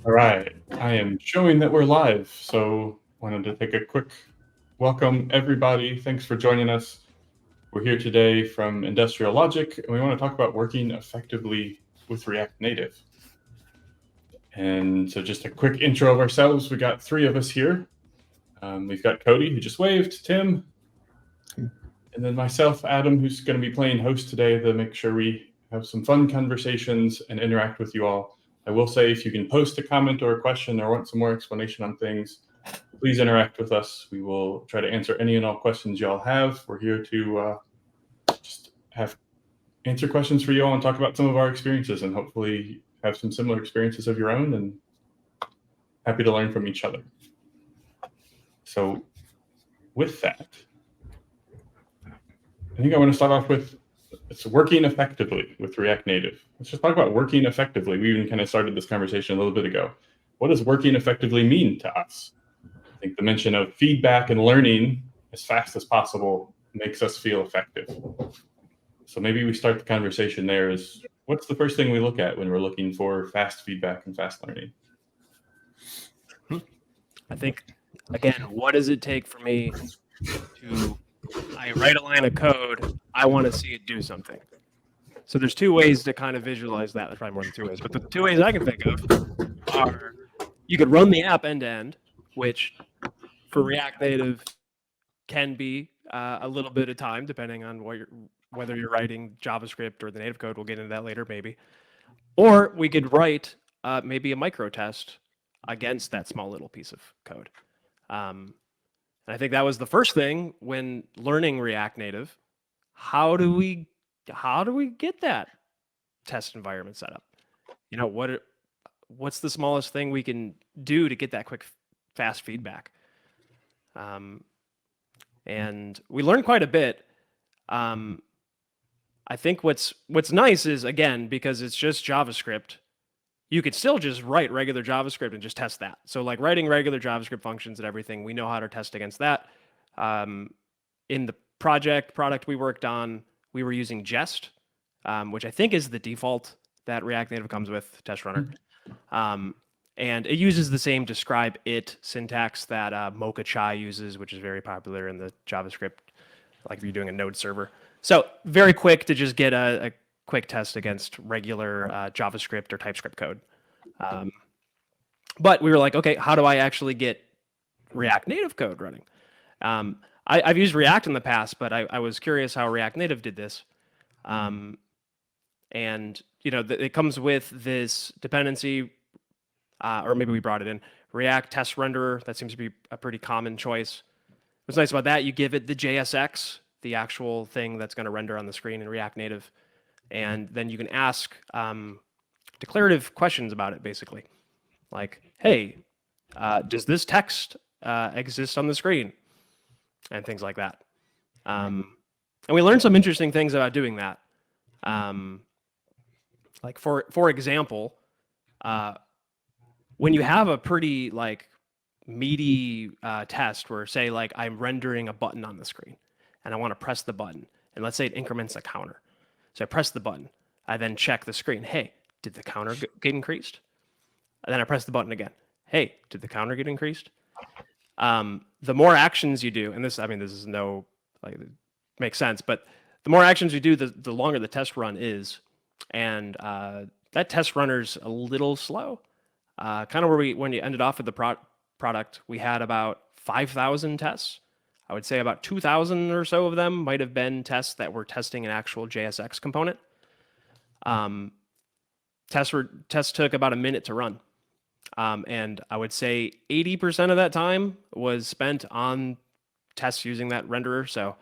All right, I am showing that we're live, so wanted to take a quick welcome, everybody. Thanks for joining us. We're here today from Industrial Logic, and we want to talk about working effectively with React Native. And so just a quick intro of ourselves. We got three of us here. We've got Cody, who just waved, Tim, and then myself, Adam, who's going to be playing host today to make sure we have some fun conversations and interact with you all. I will say, if you can post a comment or a question or want some more explanation on things, please interact with us. We will try to answer any and all questions y'all have. We're here to just answer questions for you all and talk about some of our experiences, and hopefully have some similar experiences of your own, and happy to learn from each other. So with that, I think I want to start off with it's working effectively with React Native. Let's just talk about working effectively. We even kind of started this conversation a little bit ago. What does working effectively mean to us? I think the mention of feedback and learning as fast as possible makes us feel effective. So maybe we start the conversation there. Is what's the first thing we look at when we're looking for fast feedback and fast learning? I think, again, what does it take for me to, I write a line of code, I want to see it do something. So there's two ways to kind of visualize that. There's probably more than two ways, but the two ways I can think of are you could run the app end to end, which for React Native can be a little bit of time depending on whether you're writing JavaScript or the native code. We'll get into that later, maybe. Or we could write maybe a micro test against that small little piece of code. And I think that was the first thing when learning React Native. How do we get that test environment set up? You know, what's the smallest thing we can do to get that quick, fast feedback? And we learned quite a bit. I think what's nice is, again, because it's just JavaScript, you could still just write regular JavaScript and just test that. So like writing regular JavaScript functions and everything, we know how to test against that. In the product we worked on, we were using Jest, which I think is the default that React Native comes with, test runner. And it uses the same describe it syntax that Mocha Chai uses, which is very popular in the JavaScript, like if you're doing a node server. So very quick to just get a quick test against regular JavaScript or TypeScript code. But we were like, okay, how do I actually get React Native code running? I've used React in the past, but I was curious how React Native did this. And you know, it comes with this dependency, or maybe we brought it in, React test renderer. That seems to be a pretty common choice. What's nice about that, you give it the JSX, the actual thing that's going to render on the screen in React Native. And then you can ask declarative questions about it, basically. Like, hey, does this text exist on the screen? And things like that. And we learned some interesting things about doing that. Like, for example, when you have a pretty, like, meaty test where, say, like, I'm rendering a button on the screen, and I want to press the button, and let's say it increments a counter. So I press the button. I then check the screen. Hey, did the counter get increased? And then I press the button again. Hey, did the counter get increased? The more actions you do, and this is no, like, it makes sense, but the more actions you do, the longer the test run is. And that test runner's a little slow. Kind of when you ended off with the product, we had about 5,000 tests. I would say about 2,000 or so of them might have been tests that were testing an actual JSX component. Tests took about a minute to run. And I would say 80% of that time was spent on tests using that renderer. So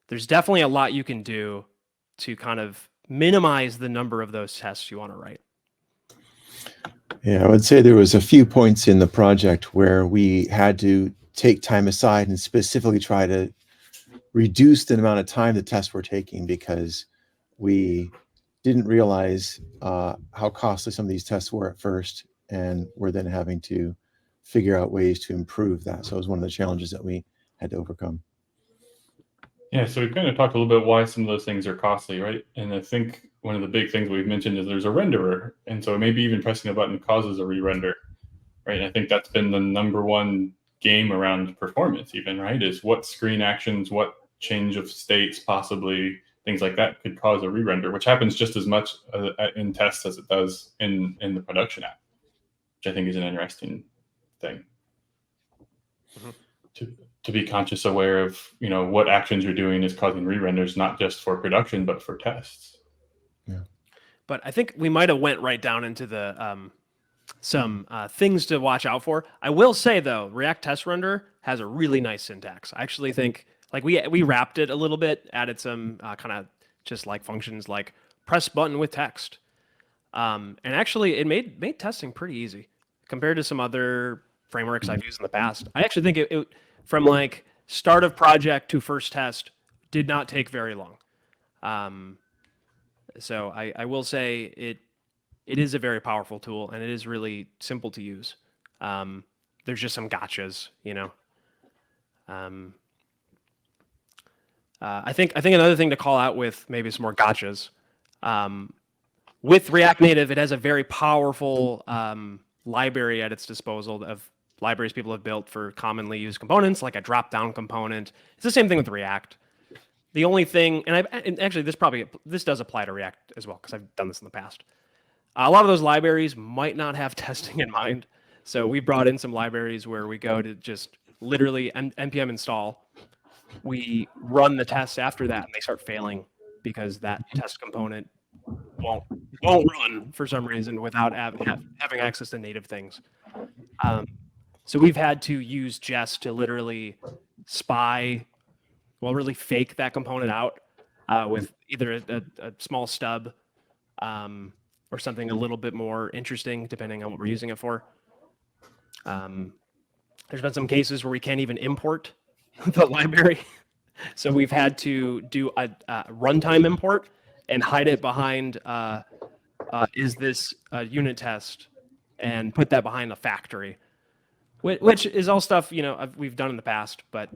there's definitely a lot you can do to kind of minimize the number of those tests you want to write. Yeah, I would say there was a few points in the project where we had to take time aside and specifically try to reduce the amount of time the tests were taking, because we didn't realize how costly some of these tests were at first, and we're then having to figure out ways to improve that. So it was one of the challenges that we had to overcome. Yeah, so we've kind of talked a little bit why some of those things are costly, right? And I think one of the big things we've mentioned is there's a renderer, and so maybe even pressing a button causes a re-render, right? And I think that's been the number one game around performance, even, right? Is what screen actions, what change of states, possibly things like that, could cause a re-render, which happens just as much in tests as it does in the production app, which I think is an interesting thing. To be conscious aware of, what actions you're doing is causing re-renders, not just for production but for tests. Yeah. But I think we might have went right down into the some things to watch out for. I will say though, React Test Render has a really nice syntax. I actually think like we wrapped it a little bit, added some kind of just like functions like press button with text, and actually it made testing pretty easy compared to some other frameworks I've used in the past. I actually think it from like start of project to first test did not take very long. So I will say it is a very powerful tool and it is really simple to use. There's just some gotchas, I think another thing to call out with maybe some more gotchas, with React Native, it has a very powerful library at its disposal of libraries people have built for commonly used components, like a drop-down component. It's the same thing with React. The only thing, and actually this does apply to React as well, because I've done this in the past. A lot of those libraries might not have testing in mind. So we brought in some libraries where we go to just literally npm install. We run the tests after that, and they start failing because that test component won't run for some reason without having access to native things. So we've had to use Jest to literally really fake that component out with either a small stub or something a little bit more interesting, depending on what we're using it for. There's been some cases where we can't even import the library. So we've had to do a runtime import and hide it behind is this a unit test, and put that behind a factory, which is all stuff we've done in the past, but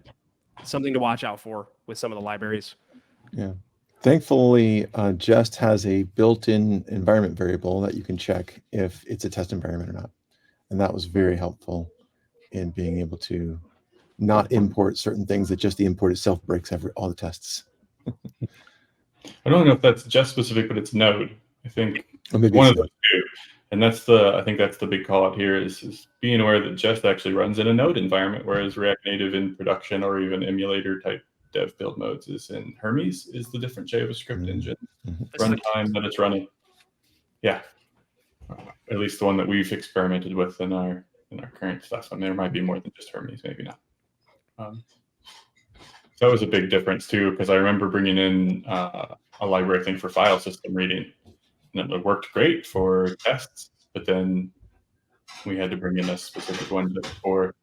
something to watch out for with some of the libraries. Yeah. Thankfully, Jest has a built-in environment variable that you can check if it's a test environment or not. And that was very helpful in being able to not import certain things that just the import itself breaks all the tests. I don't know if that's Jest specific, but it's Node. I think maybe one of those two. And I think that's the big call out here is being aware that Jest actually runs in a Node environment, whereas React Native in production or even emulator type dev build modes is in Hermes, is the different JavaScript engine runtime that it's running. Yeah, at least the one that we've experimented with in our current stuff. I mean, there might be more than just Hermes, maybe not. That was a big difference too, because I remember bringing in a library thing for file system reading, and it worked great for tests, but then we had to bring in a specific one for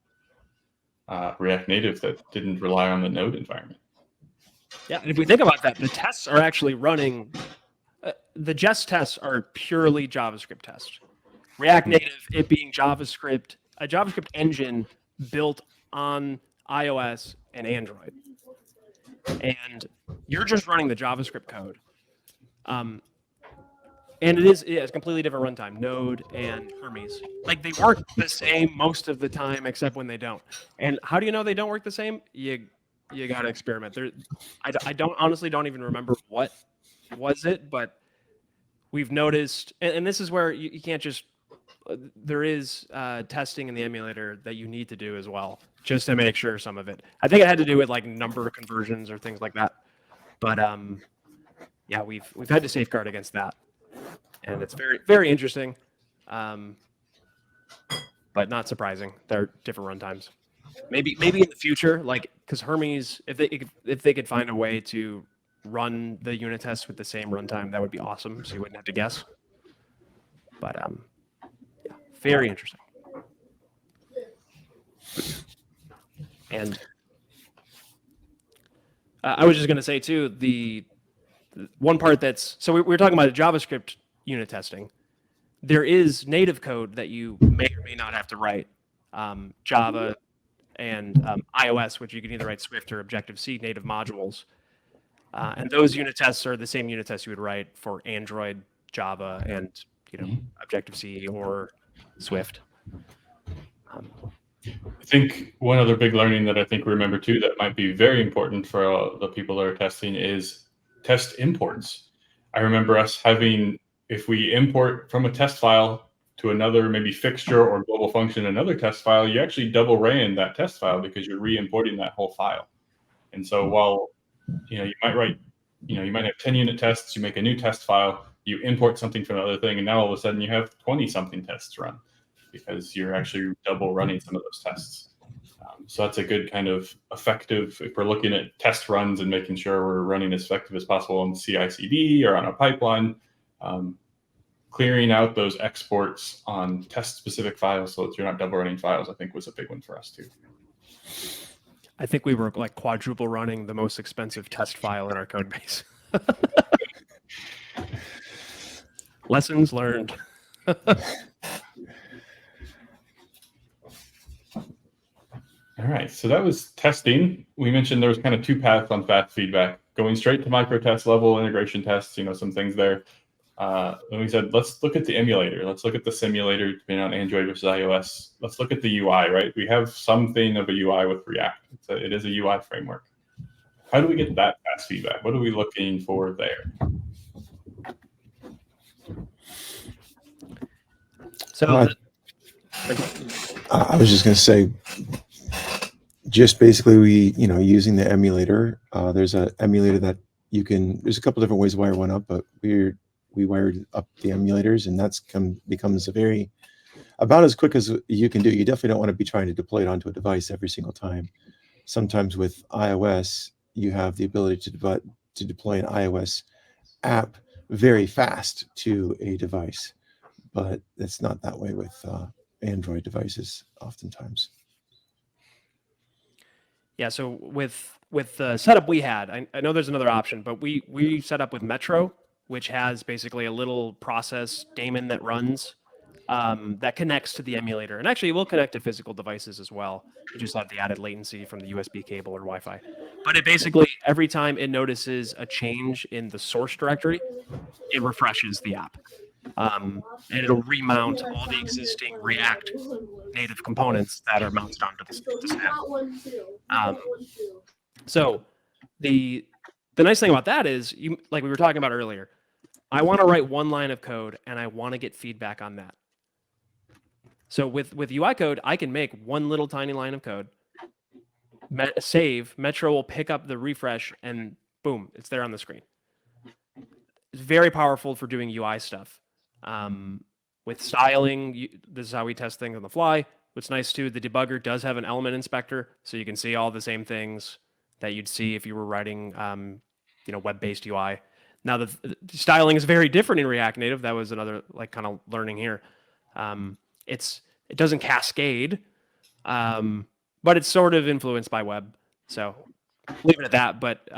React Native that didn't rely on the Node environment. Yeah, and if we think about that, the tests are actually running. The Jest tests are purely JavaScript tests. React Native, it being JavaScript, a JavaScript engine built on iOS and Android, and you're just running the JavaScript code. And it's a completely different runtime, Node and Hermes. Like, they work the same most of the time, except when they don't. And how do you know they don't work the same? You got to experiment. I honestly don't even remember what was it, but we've noticed, and this is where you can't just, there is testing in the emulator that you need to do as well, just to make sure some of it. I think it had to do with like number of conversions or things like that. But yeah, we've had to safeguard against that. And it's very, very interesting, but not surprising. They're different runtimes. Maybe in the future, like, because Hermes, if they could find a way to run the unit tests with the same runtime, that would be awesome. So you wouldn't have to guess. But yeah, very interesting. And I was just going to say too, the one part that's, so we were talking about JavaScript unit testing. There is native code that you may or may not have to write. Java and iOS, which you can either write Swift or Objective-C native modules. And those unit tests are the same unit tests you would write for Android, Java, and Objective-C or Swift. I think one other big learning that I think we remember too that might be very important for the people that are testing is test imports. I remember us having, if we import from a test file to another maybe fixture or global function, another test file, you actually double ran that test file because you're re-importing that whole file. And so while you might write, you might have 10 unit tests, you make a new test file, you import something from another thing, and now all of a sudden you have 20 something tests run because you're actually double running some of those tests. So that's a good kind of effective, if we're looking at test runs and making sure we're running as effective as possible on CI/CD or on a pipeline, clearing out those exports on test specific files so that you're not double running files, I think was a big one for us too. I think we were like quadruple running the most expensive test file in our code base. Lessons learned. All right, so that was testing. We mentioned there was kind of two paths on fast feedback, going straight to micro test level, integration tests, some things there. And we said, let's look at the emulator. Let's look at the simulator, depending on Android versus iOS. Let's look at the UI, right? We have something of a UI with React. It is a UI framework. How do we get that fast feedback? What are we looking for there? So I was just going to say, just basically we, using the emulator, there's an emulator that there's a couple different ways to wire one up, but we wired up the emulators, and that's becomes about as quick as you can do. You definitely don't want to be trying to deploy it onto a device every single time. Sometimes with iOS, you have the ability to deploy an iOS app very fast to a device, but it's not that way with Android devices oftentimes. Yeah, so with the setup we had, I know there's another option, but we set up with Metro, which has basically a little process daemon that runs that connects to the emulator. And actually, it will connect to physical devices as well. You just have the added latency from the USB cable or Wi-Fi. But it basically, every time it notices a change in the source directory, it refreshes the app. And it'll remount all the existing React native components that are mounted onto the stack. So the nice thing about that is, like we were talking about earlier, I want to write one line of code and I want to get feedback on that. So with UI code, I can make one little tiny line of code, save, Metro will pick up the refresh, and boom, it's there on the screen. It's very powerful for doing UI stuff. With styling, this is how we test things on the fly. What's nice too, the debugger does have an element inspector, so you can see all the same things that you'd see if you were writing, web-based UI. Now the styling is very different in React Native. That was another kind of learning here. It doesn't cascade, but it's sort of influenced by web. So leave it at that. But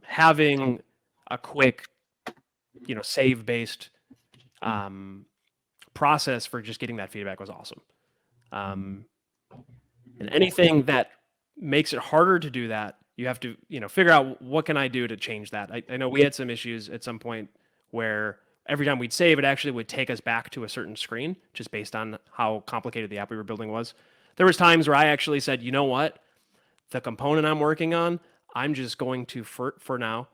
having a quick, save-based process for just getting that feedback was awesome. And anything that makes it harder to do that, you have to, figure out what can I do to change that. I know we had some issues at some point where every time we'd save, it actually would take us back to a certain screen, just based on how complicated the app we were building was. There was times where I actually said, you know what, the component I'm working on, I'm just going to, for now,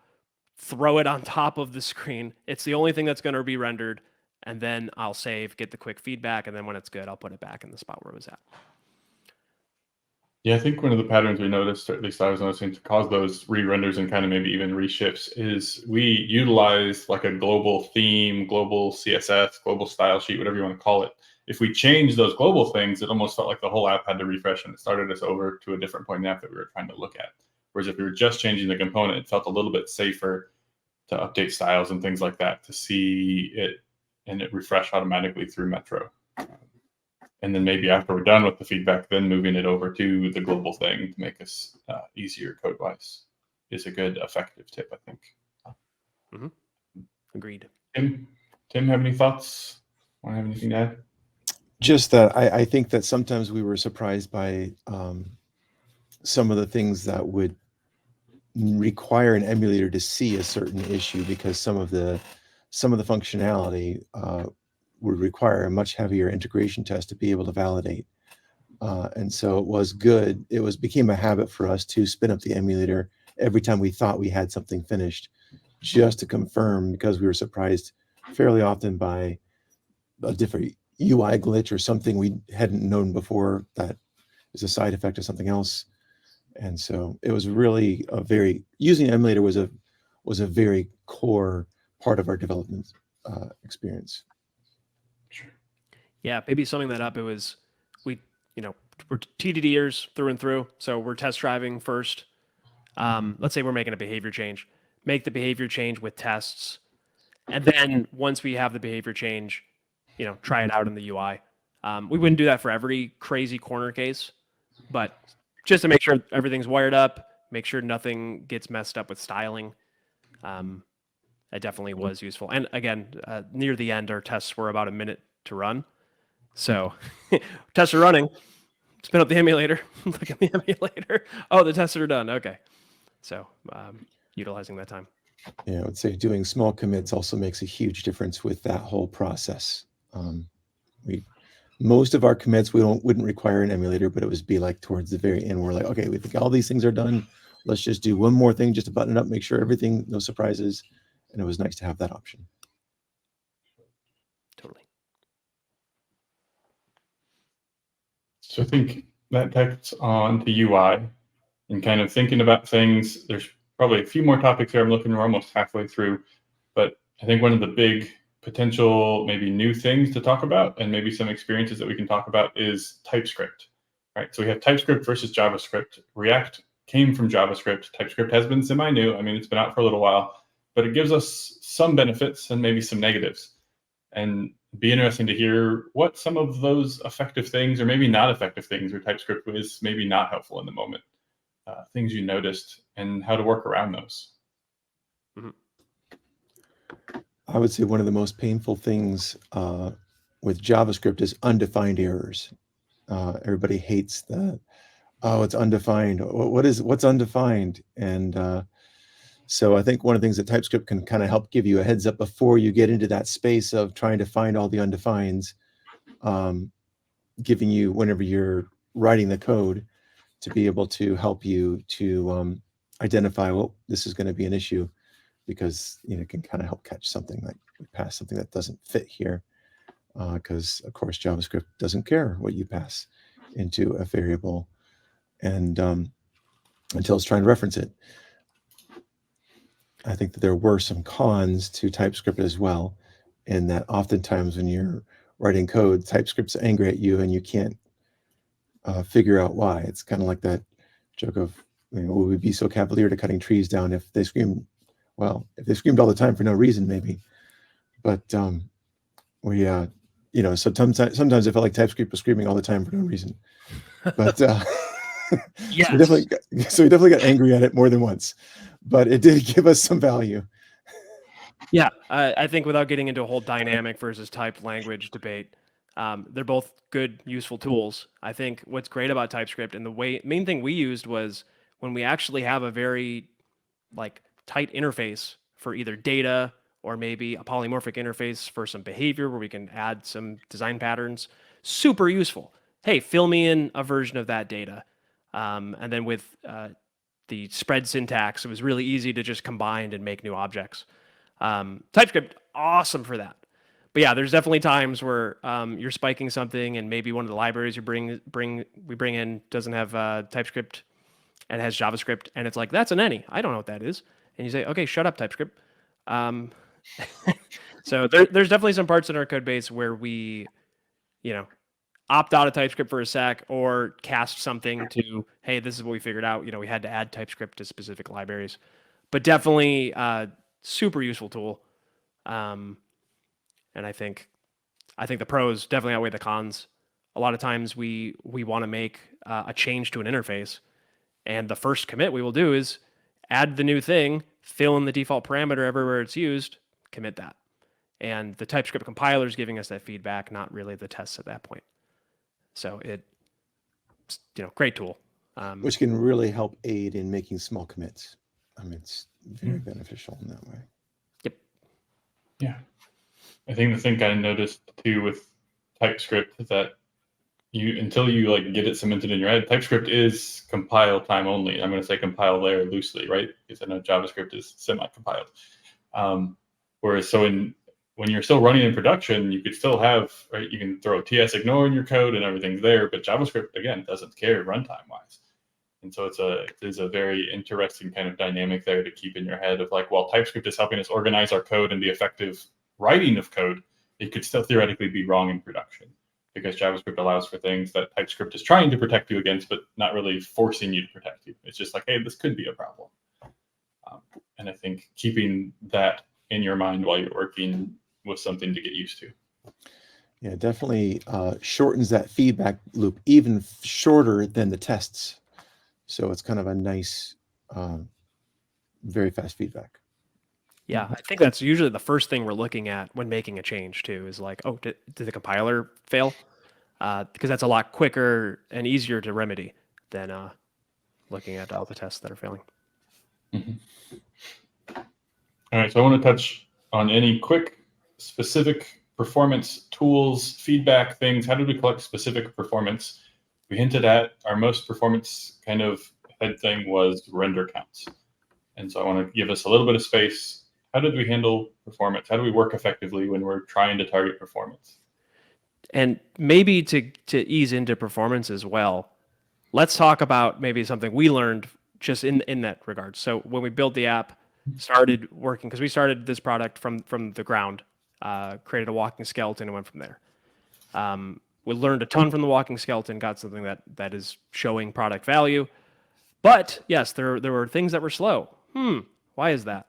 throw it on top of the screen. It's the only thing that's going to be rendered, and then I'll save, get the quick feedback, and then when it's good, I'll put it back in the spot where it was at. Yeah, I think one of the patterns we noticed, or at least I was noticing, to cause those re-renders and kind of maybe even reshifts is we utilize like a global theme, global CSS, global style sheet, whatever you want to call it. If we change those global things, it almost felt like the whole app had to refresh, and it started us over to a different point in the app that we were trying to look at. Whereas if we were just changing the component, it felt a little bit safer to update styles and things like that, to see it and it refresh automatically through Metro. And then maybe after we're done with the feedback, then moving it over to the global thing to make us easier code-wise is a good, effective tip, I think. Mm-hmm. Agreed. Tim, have any thoughts? Want to have anything to add? Just that I think that sometimes we were surprised by some of the things that would require an emulator to see a certain issue because some of the functionality would require a much heavier integration test to be able to validate. And so it was good. It became a habit for us to spin up the emulator every time we thought we had something finished, just to confirm, because we were surprised fairly often by a different UI glitch or something we hadn't known before that is a side effect of something else. And so it was really using emulator was a very core part of our development experience. Yeah, maybe summing that up, it was we're TDDers through and through, so we're test driving first. Let's say we're making a behavior change, make the behavior change with tests, and then once we have the behavior change, try it out in the UI. We wouldn't do that for every crazy corner case, but just to make sure everything's wired up, make sure nothing gets messed up with styling. That definitely was useful. And again, near the end, our tests were about a minute to run. So tests are running. Spin up the emulator. Look at the emulator. Oh, the tests are done. Okay. So utilizing that time. Yeah, I would say doing small commits also makes a huge difference with that whole process. Most of our commits wouldn't require an emulator, but it would be like towards the very end, we're like, okay, we think all these things are done. Let's just do one more thing just to button it up, make sure everything, no surprises. And it was nice to have that option. Totally. So I think that takes on to UI and kind of thinking about things. There's probably a few more topics here. I'm looking, we're almost halfway through, but I think one of the big potential, maybe new things to talk about, and maybe some experiences that we can talk about, is TypeScript, right? So we have TypeScript versus JavaScript. React came from JavaScript. TypeScript has been semi-new. I mean, it's been out for a little while, but it gives us some benefits and maybe some negatives. And it'd be interesting to hear what some of those effective things, or maybe not effective things, where TypeScript was maybe not helpful in the moment, things you noticed, and how to work around those. Mm-hmm. I would say one of the most painful things with JavaScript is undefined errors. Everybody hates that. Oh, it's undefined. What's undefined? And so I think one of the things that TypeScript can kind of help give you a heads up before you get into that space of trying to find all the undefines, giving you, whenever you're writing the code, to be able to help you to identify, well, this is going to be an issue, because it can kind of help catch something like we pass something that doesn't fit here, because of course JavaScript doesn't care what you pass into a variable, and until it's trying to reference it. I think that there were some cons to TypeScript as well, in that oftentimes when you're writing code, TypeScript's angry at you and you can't figure out why. It's kind of like that joke of, will we be so cavalier to cutting trees down if they scream? Well, if they screamed all the time for no reason, maybe. But sometimes I felt like TypeScript was screaming all the time for no reason. But yes. So we definitely got angry at it more than once. But it did give us some value. Yeah, I think without getting into a whole dynamic versus typed language debate, they're both good, useful tools. I think what's great about TypeScript, and the main thing we used was when we actually have a very tight interface for either data or maybe a polymorphic interface for some behavior where we can add some design patterns. Super useful. Hey, fill me in a version of that data. And then with the spread syntax, it was really easy to just combine and make new objects. TypeScript, awesome for that. But yeah, there's definitely times where you're spiking something, and maybe one of the libraries we bring in doesn't have TypeScript and has JavaScript, and it's like, that's an any. I don't know what that is. And you say, okay, shut up, TypeScript. So there's definitely some parts in our code base where we, opt out of TypeScript for a sec, or cast something to, hey, this is what we figured out. We had to add TypeScript to specific libraries, but definitely super useful tool. And I think the pros definitely outweigh the cons. A lot of times we want to make a change to an interface, and the first commit we will do is add the new thing, fill in the default parameter everywhere it's used, commit that. And the TypeScript compiler is giving us that feedback, not really the tests at that point. So great tool. Which can really help aid in making small commits. I mean, it's very beneficial in that way. Yeah. I think the thing I noticed too with TypeScript is that until you like get it cemented in your head, TypeScript is compile time only. I'm going to say compile there loosely, right? Because I know JavaScript is semi-compiled. Whereas when you're still running in production, you could still have, right? You can throw TS ignore in your code and everything's there, but JavaScript again doesn't care runtime wise. And so it is a very interesting kind of dynamic there to keep in your head of like, well, TypeScript is helping us organize our code and the effective writing of code. It could still theoretically be wrong in production because JavaScript allows for things that TypeScript is trying to protect you against, but not really forcing you to protect you. It's just like, hey, this could be a problem. And I think keeping that in your mind while you're working was something to get used to. Yeah, definitely shortens that feedback loop even shorter than the tests. So it's kind of a nice, very fast feedback. Yeah, I think that's usually the first thing we're looking at when making a change too, is like, oh, did the compiler fail? Because that's a lot quicker and easier to remedy than looking at all the tests that are failing. Mm-hmm. All right, so I want to touch on any quick, specific performance tools, feedback things. How did we collect specific performance? We hinted at our most performance kind of head thing was render counts. And so I want to give us a little bit of space. How did we handle performance? How do we work effectively when we're trying to target performance? And maybe to ease into performance as well, let's talk about maybe something we learned just in that regard. So when we built the app, started working, because we started this product from the ground, created a walking skeleton and went from there. We learned a ton from the walking skeleton, got something that is showing product value. But yes, there were things that were slow. Why is that?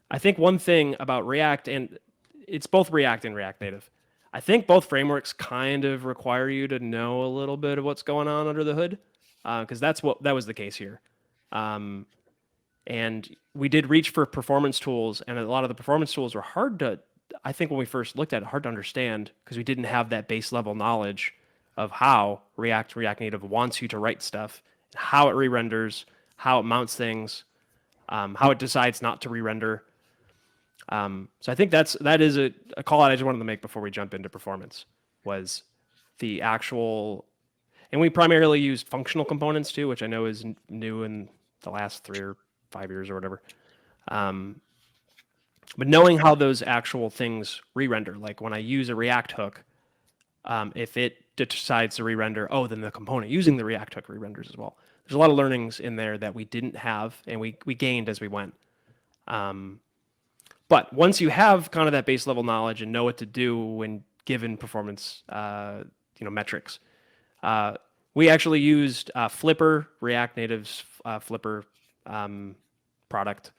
I think one thing about React, and it's both React and React Native, I think both frameworks kind of require you to know a little bit of what's going on under the hood, because that was the case here. And we did reach for performance tools, and a lot of the performance tools were hard to, I think when we first looked at it, hard to understand because we didn't have that base level knowledge of how React Native wants you to write stuff, how it re-renders, how it mounts things, how it decides not to re-render. So I think that is a call out I just wanted to make before we jump into performance, was the actual, and we primarily used functional components too, which I know is new in the last 3 or 5 years or whatever. But knowing how those actual things re-render, like when I use a React hook, if it decides to re-render, then the component using the React hook re-renders as well. There's a lot of learnings in there that we didn't have, and we gained as we went. But once you have kind of that base level knowledge and know what to do when given performance, metrics, we actually used Flipper, React Native's Flipper product,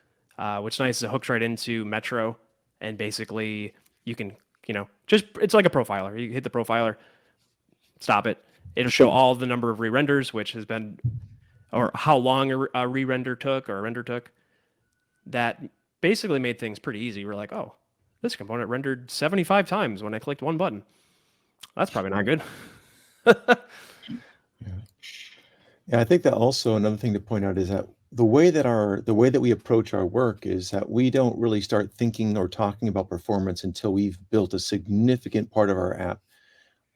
which nice is it hooks right into Metro, and basically you can, it's like a profiler. You hit the profiler, stop it. It'll show all the number of re-renders, which has been, or how long a re-render took or a render took. That basically made things pretty easy. We're like, oh, this component rendered 75 times when I clicked one button. That's probably not good. Yeah, I think that also another thing to point out is that the way that we approach our work is that we don't really start thinking or talking about performance until we've built a significant part of our app.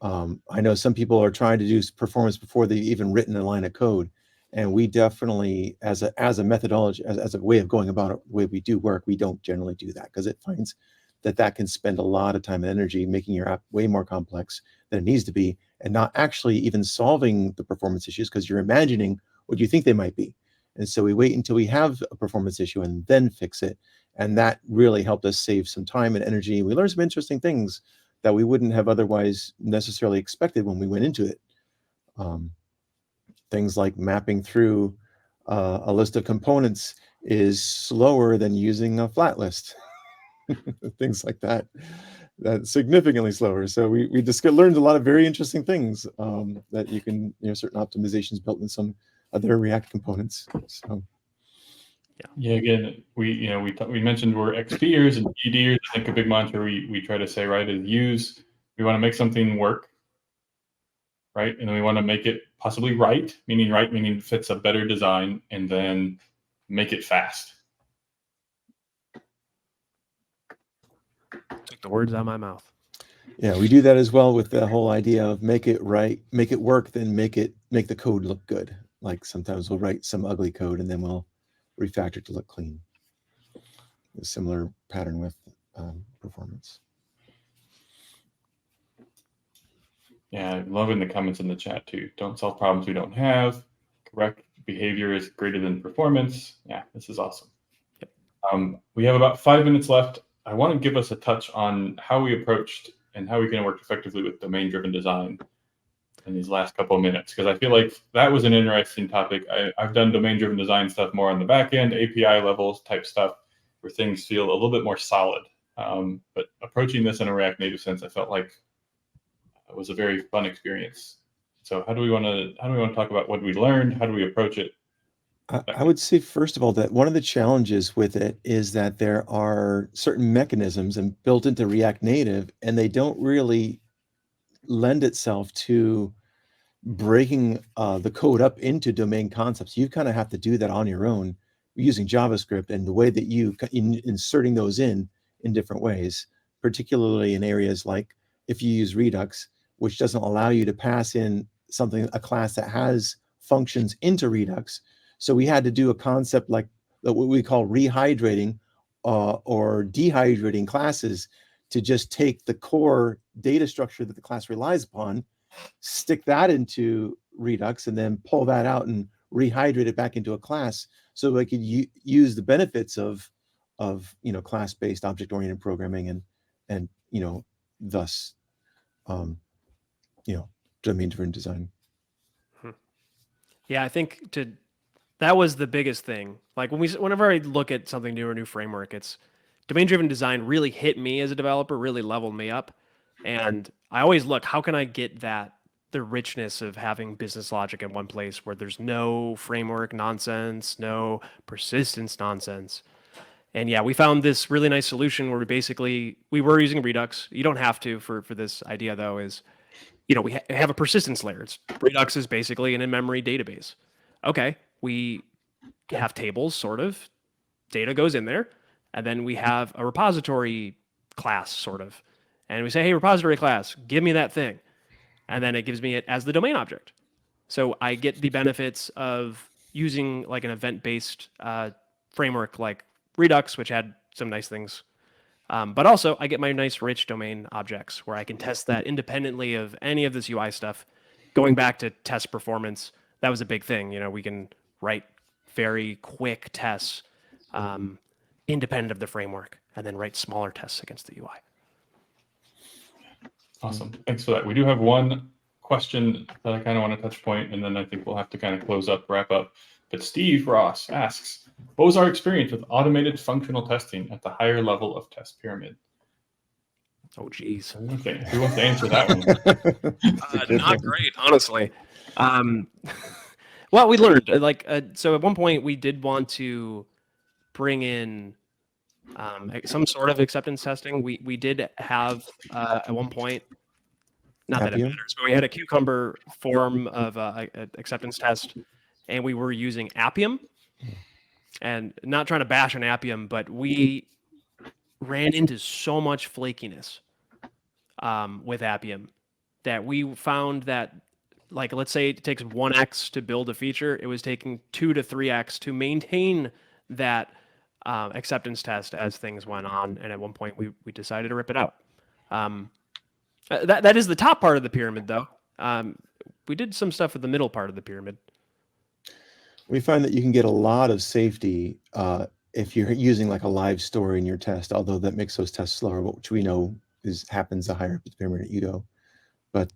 I know some people are trying to do performance before they've even written a line of code. And we definitely, as a methodology, as a way of going about it, the way we do work, we don't generally do that because it finds that can spend a lot of time and energy making your app way more complex than it needs to be, and not actually even solving the performance issues because you're imagining what you think they might be. And so we wait until we have a performance issue and then fix it. And that really helped us save some time and energy. We learned some interesting things that we wouldn't have otherwise necessarily expected when we went into it. Things like mapping through a list of components is slower than using a flat list. Things like that. That's significantly slower. So we just learned a lot of very interesting things that you can, certain optimizations built in some other React components. So. Yeah. Again, we mentioned we're XPers and EDers. I think a big mantra we try to say, right, is we want to make something work, right? And then we want to make it possibly right, meaning it fits a better design, and then make it fast. Took the words out of my mouth. Yeah, we do that as well with the whole idea of make it right, make it work, then make the code look good. Like sometimes we'll write some ugly code and then we'll refactor it to look clean. A similar pattern with performance. Yeah, I'm loving the comments in the chat too. Don't solve problems we don't have. Correct behavior is greater than performance. Yeah, this is awesome. Yep. We have about 5 minutes left. I want to give us a touch on how we approached and how we can work effectively with domain-driven design in these last couple of minutes, because I feel like that was an interesting topic. I've done domain-driven design stuff more on the back end, API levels type stuff, where things feel a little bit more solid. But approaching this in a React Native sense, I felt like it was a very fun experience. So how do we want to talk about what we learned? How do we approach it? I would say, first of all, that one of the challenges with it is that there are certain mechanisms and built into React Native, and they don't really lend itself to breaking the code up into domain concepts. You kind of have to do that on your own using JavaScript, and the way that you inserting those in different ways, particularly in areas like if you use Redux, which doesn't allow you to pass in a class that has functions into Redux. So we had to do a concept like what we call rehydrating or dehydrating classes to just take the core data structure that the class relies upon, stick that into Redux, and then pull that out and rehydrate it back into a class, so we could use the benefits of class-based object-oriented programming and thus domain-driven design. Yeah, I think that was the biggest thing. Like whenever I look at something new or new framework, it's domain-driven design really hit me as a developer, really leveled me up. And I always look, how can I get the richness of having business logic in one place where there's no framework nonsense, no persistence nonsense. And yeah, we found this really nice solution where we were using Redux. You don't have to for this idea though, is, we have a persistence layer. Redux is basically an in-memory database. Okay, we have tables, sort of. Data goes in there. And then we have a repository class, sort of. And we say, hey, repository class, give me that thing. And then it gives me it as the domain object. So I get the benefits of using like an event-based framework like Redux, which had some nice things. But also I get my nice rich domain objects where I can test that independently of any of this UI stuff. Going back to test performance, that was a big thing. We can write very quick tests independent of the framework and then write smaller tests against the UI. Awesome. Thanks for that. We do have one question that I kind of want to touch point, and then I think we'll have to kind of wrap up. But Steve Ross asks, what was our experience with automated functional testing at the higher level of test pyramid? Oh, geez. Okay. Who wants to answer that one? Not great, honestly. Well, we learned, so at one point we did want to bring in some sort of acceptance testing. We did have at one point, not that it matters, but we had a Cucumber form of acceptance test, and we were using Appium. And not trying to bash on Appium, but we ran into so much flakiness with Appium that we found that, like, let's say it takes 1x to build a feature, it was taking 2 to 3x to maintain that acceptance test as things went on. And at one point we decided to rip it out. That is the top part of the pyramid, though. We did some stuff with the middle part of the pyramid. We find that you can get a lot of safety if you're using like a live story in your test, although that makes those tests slower, which we know happens the higher up the pyramid you go. But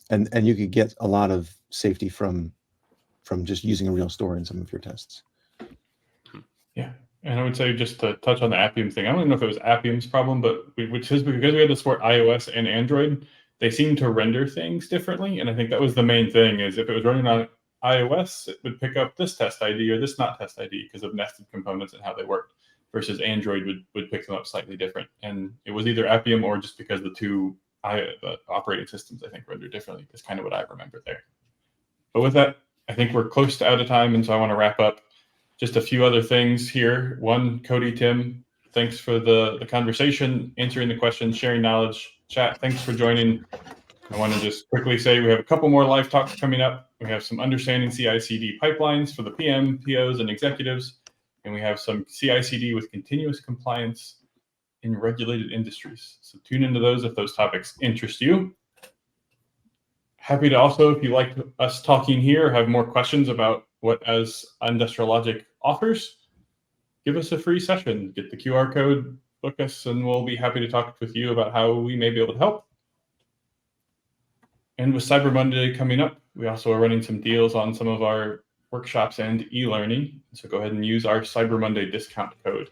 and you could get a lot of safety from just using a real story in some of your tests. Yeah. And I would say, just to touch on the Appium thing, I don't even know if it was Appium's problem, but because we had to support iOS and Android, they seem to render things differently. And I think that was the main thing, is if it was running on iOS, it would pick up this test ID or this not test ID because of nested components and how they worked, versus Android would pick them up slightly different. And it was either Appium or just because the two operating systems, I think, render differently. That's kind of what I remember there. But with that, I think we're close to out of time, and so I want to wrap up. just a few other things here. One, Cody, Tim, thanks for the conversation, answering the questions, sharing knowledge. Chat, thanks for joining. I want to just quickly say we have a couple more live talks coming up. We have some understanding CI/CD pipelines for the PM, POs, and executives. And we have some CI/CD with continuous compliance in regulated industries. So tune into those if those topics interest you. Happy to also, if you like us talking here, have more questions about what as Industrial Logic offers, give us a free session, get the QR code, book us, and we'll be happy to talk with you about how we may be able to help. And with Cyber Monday coming up, we also are running some deals on some of our workshops and e-learning. So go ahead and use our Cyber Monday discount code.